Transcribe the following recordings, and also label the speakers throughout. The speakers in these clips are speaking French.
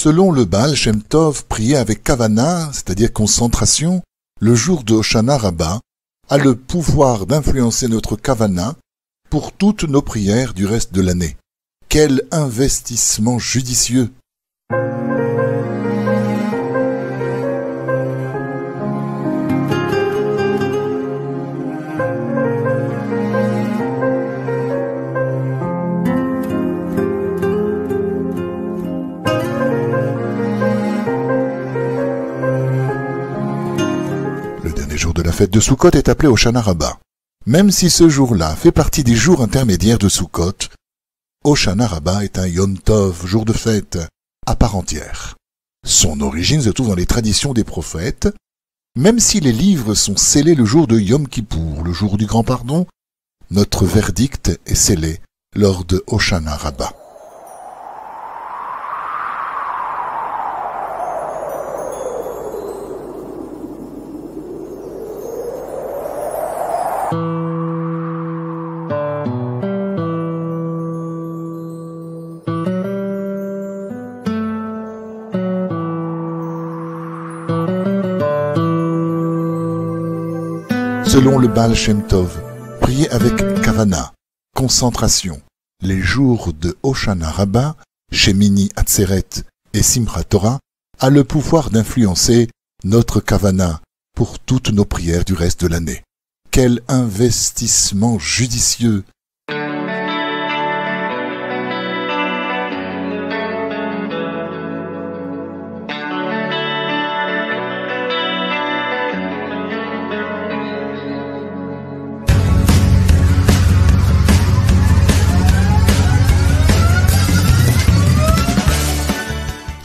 Speaker 1: Selon le Baal Shem Tov, prier avec kavana, c'est-à-dire concentration, le jour de Hoshana Rabbah, a le pouvoir d'influencer notre kavana pour toutes nos prières du reste de l'année. Quel investissement judicieux! Le jour de la fête de Sukkot est appelé Hoshana Rabbah. Même si ce jour-là fait partie des jours intermédiaires de Sukkot, Hoshana Rabbah est un Yom Tov, jour de fête, à part entière. Son origine se trouve dans les traditions des prophètes. Même si les livres sont scellés le jour de Yom Kippour, le jour du grand pardon, notre verdict est scellé lors de Hoshana Rabbah. Selon le Baal Shem Tov, prier avec kavana, concentration, les jours de Hoshana Rabbah, Shemini Atzeret et Simchat Torah, a le pouvoir d'influencer notre kavana pour toutes nos prières du reste de l'année. Quel investissement judicieux!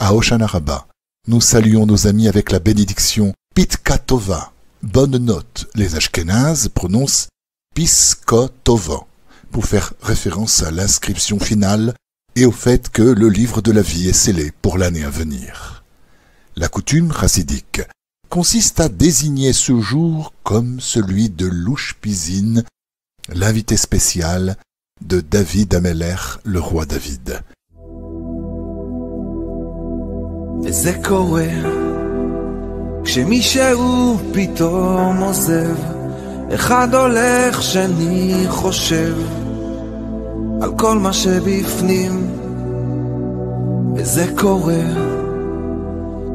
Speaker 1: À Hoshana Rabbah, nous saluons nos amis avec la bénédiction Pitka Tova, bonne note. Les Ashkénazes prononcent Pisko Tova, pour faire référence à l'inscription finale et au fait que le livre de la vie est scellé pour l'année à venir. La coutume chassidique consiste à désigner ce jour comme celui de l'Ushpizin, l'invité spécial de David Amelech, le roi David.
Speaker 2: וזה קורה כשמישהו פתאום עוזב, אחד הולך שני חושב על כל מה שבפנים, וזה קורה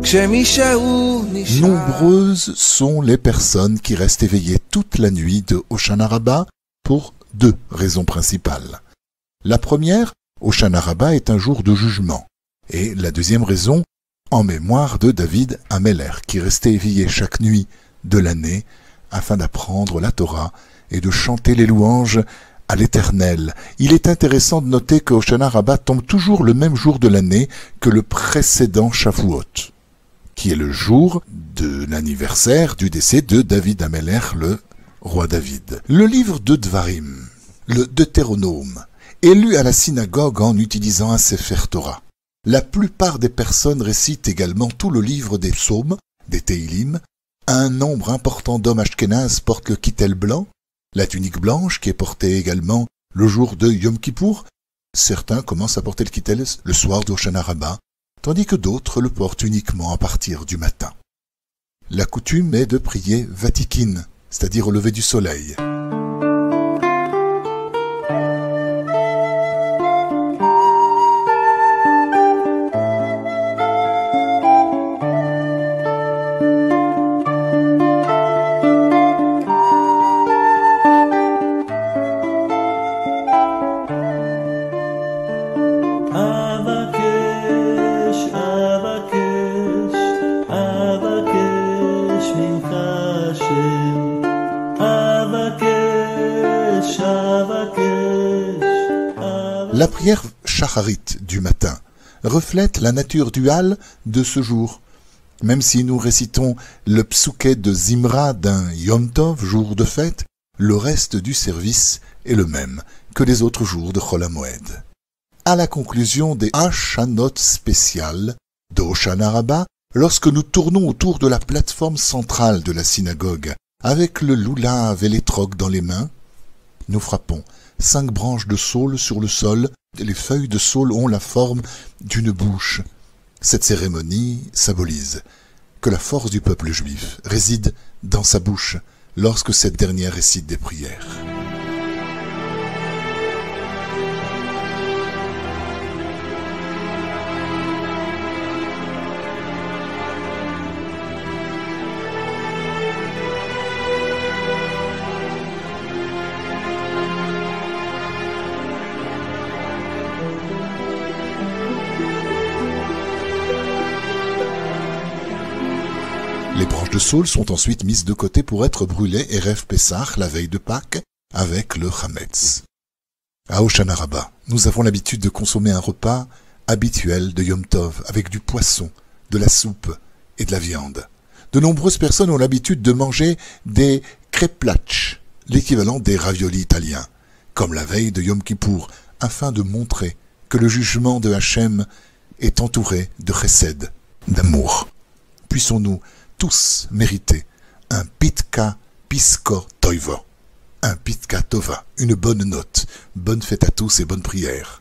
Speaker 2: כשמישהו נשאר.
Speaker 1: Nombreuses sont les personnes qui restent éveillées toute la nuit de Hoshana Rabbah pour deux raisons principales. La première, Hoshana Rabbah est un jour de jugement, et la deuxième raison, en mémoire de David Amelech, qui restait éveillé chaque nuit de l'année afin d'apprendre la Torah et de chanter les louanges à l'Éternel. Il est intéressant de noter que Hoshana Rabbah tombe toujours le même jour de l'année que le précédent Shavuot, qui est le jour de l'anniversaire du décès de David Amelech, le roi David. Le livre de Dvarim, le Deutéronome, est lu à la synagogue en utilisant un Sefer Torah. La plupart des personnes récitent également tout le livre des psaumes, des Teilim. Un nombre important d'hommes ashkénazes portent le kittel blanc, la tunique blanche qui est portée également le jour de Yom Kippour. Certains commencent à porter le kittel le soir d'Hoshana Rabbah, tandis que d'autres le portent uniquement à partir du matin. La coutume est de prier Vatikin, c'est-à-dire au lever du soleil. La prière shacharit du matin reflète la nature duale de ce jour. Même si nous récitons le psouké de Zimra d'un Yom Tov, jour de fête, le reste du service est le même que les autres jours de Chol HaMoed. À la conclusion des Hashanot spéciales de Hoshana Rabbah, lorsque nous tournons autour de la plateforme centrale de la synagogue avec le loulav et l'étrog dans les mains, nous frappons 5 branches de saule sur le sol. Les feuilles de saule ont la forme d'une bouche. Cette cérémonie symbolise que la force du peuple juif réside dans sa bouche lorsque cette dernière récite des prières. Les branches de saule sont ensuite mises de côté pour être brûlées Erev Pessah, la veille de Pâques, avec le Chametz. À Hoshana Rabbah, nous avons l'habitude de consommer un repas habituel de Yom Tov, avec du poisson, de la soupe et de la viande. De nombreuses personnes ont l'habitude de manger des kreplach, l'équivalent des raviolis italiens, comme la veille de Yom Kippour, afin de montrer que le jugement de Hachem est entouré de chesed, d'amour. Puissons-nous tous mériter un pitka pisko toivo, un pitka tova, une bonne note. Bonne fête à tous et bonne prière.